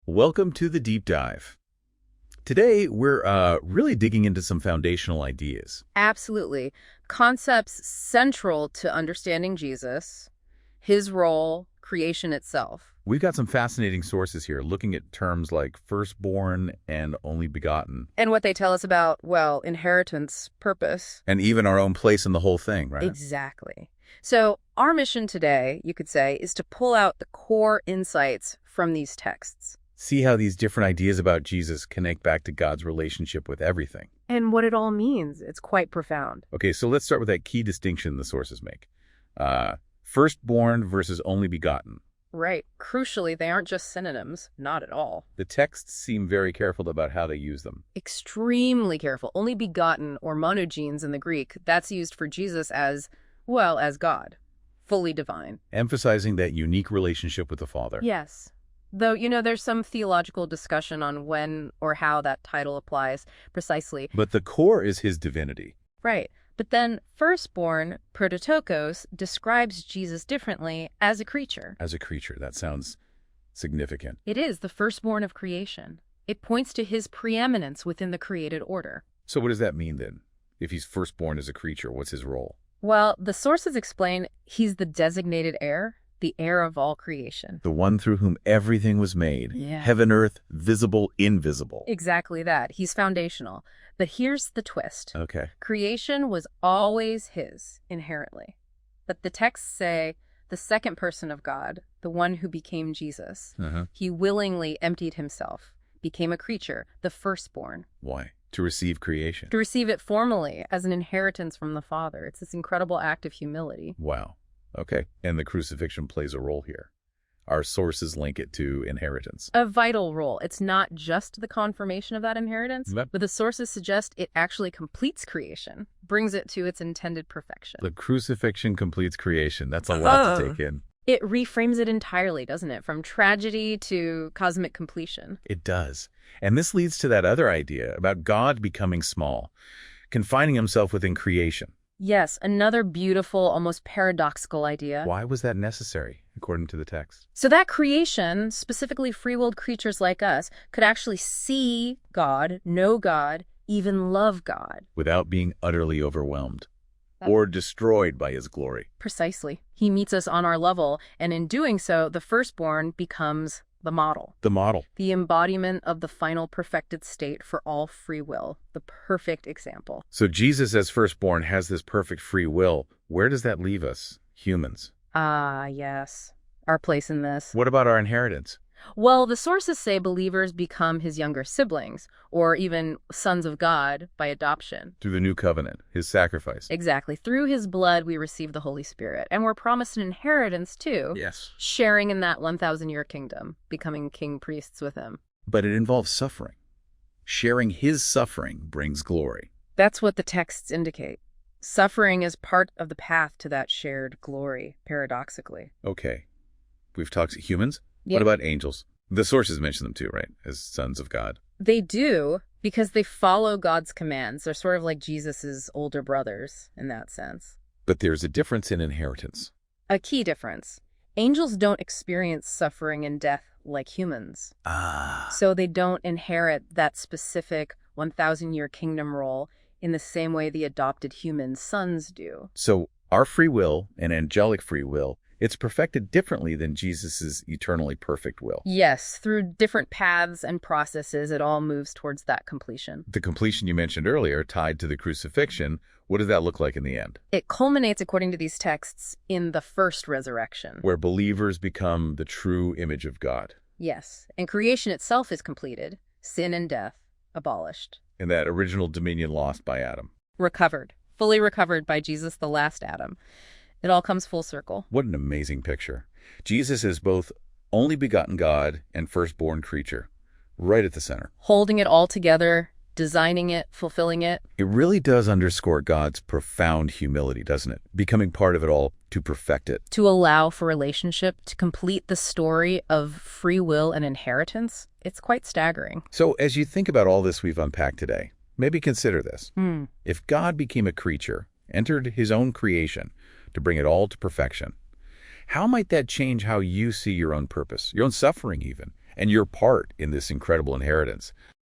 Welcome to the Deep Dive. Today, we're really digging into some foundational ideas. Absolutely. Concepts central to understanding Jesus, his role, creation itself. We've got some fascinating sources here, looking at terms like firstborn and only begotten. And what they tell us about, well, inheritance, purpose. And even our own place in the whole thing, right? Exactly. So our mission today, you could say, is to pull out the core insights from these texts. See how these different ideas about Jesus connect back to God's relationship with everything. And what it all means. It's quite profound. Okay, so let's start with that key distinction the sources make. Firstborn versus only begotten. Right. Crucially, they aren't just synonyms. Not at all. The texts seem very careful about how they use them. Extremely careful. Only begotten, or monogenes in the Greek, that's used for Jesus as, well, as God. Fully divine. Emphasizing that unique relationship with the Father. Yes. Though, there's some theological discussion on when or how that title applies precisely. But the core is his divinity. Right. But then firstborn, prototokos, describes Jesus differently as a creature. As a creature, that sounds significant. It is the firstborn of creation. It points to his preeminence within the created order. So what does that mean then? If he's firstborn as a creature, what's his role? Well, the sources explain he's the designated heir, the heir of all creation. The one through whom everything was made. Yeah. Heaven, earth, visible, invisible. Exactly that. He's foundational. But here's the twist. Okay. Creation was always his, inherently. But the texts say the second person of God, the one who became Jesus, he willingly emptied himself, became a creature, the firstborn. Why? To receive creation. To receive it formally as an inheritance from the Father. It's this incredible act of humility. Wow. Okay. And the crucifixion plays a role here. Our sources link it to inheritance. A vital role. It's not just the confirmation of that inheritance, Yep. but the sources suggest it actually completes creation, brings it to its intended perfection. The crucifixion completes creation. That's a lot to take in. It reframes it entirely, doesn't it? From tragedy to cosmic completion. It does. And this leads to that other idea about God becoming small, confining himself within creation. Yes, another beautiful, almost paradoxical idea. Why was that necessary, according to the text? So that creation, specifically free-willed creatures like us, could actually see God, know God, even love God. Without being utterly overwhelmed or destroyed by his glory. Precisely. He meets us on our level, and in doing so, the firstborn becomes the model. The model. The embodiment of the final perfected state for all free will. The perfect example. So Jesus as firstborn has this perfect free will. Where does that leave us, humans? Ah, yes. Our place in this. What about our inheritance? Well, the sources say believers become his younger siblings, or even sons of God by adoption. Through the new covenant, his sacrifice. Exactly. Through his blood, we receive the Holy Spirit. And we're promised an inheritance, too. Yes. Sharing in that 1,000-year kingdom, becoming king priests with him. But it involves suffering. Sharing his suffering brings glory. That's what the texts indicate. Suffering is part of the path to that shared glory, paradoxically. Okay. We've talked humans. Yeah. What about angels? The sources mention them too, right? As sons of God. They do, because they follow God's commands. They're sort of like Jesus's older brothers in that sense. But there's a difference in inheritance. A key difference. Angels don't experience suffering and death like humans. So they don't inherit that specific 1,000-year kingdom role in the same way the adopted human sons do. So our free will and angelic free will, it's perfected differently than Jesus's eternally perfect will. Yes, through different paths and processes, it all moves towards that completion. The completion you mentioned earlier, tied to the crucifixion, what does that look like in the end? It culminates, according to these texts, in the first resurrection. Where believers become the true image of God. Yes, and creation itself is completed, sin and death abolished. And that original dominion lost by Adam. Recovered, fully recovered by Jesus, the last Adam. It all comes full circle. What an amazing picture. Jesus is both only begotten God and firstborn creature, right at the center. Holding it all together, designing it, fulfilling it. It really does underscore God's profound humility, doesn't it? Becoming part of it all to perfect it. To allow for relationship, to complete the story of free will and inheritance. It's quite staggering. So as you think about all this we've unpacked today, maybe consider this. If God became a creature, entered his own creation, to bring it all to perfection, how might that change how you see your own purpose, your own suffering even, and your part in this incredible inheritance.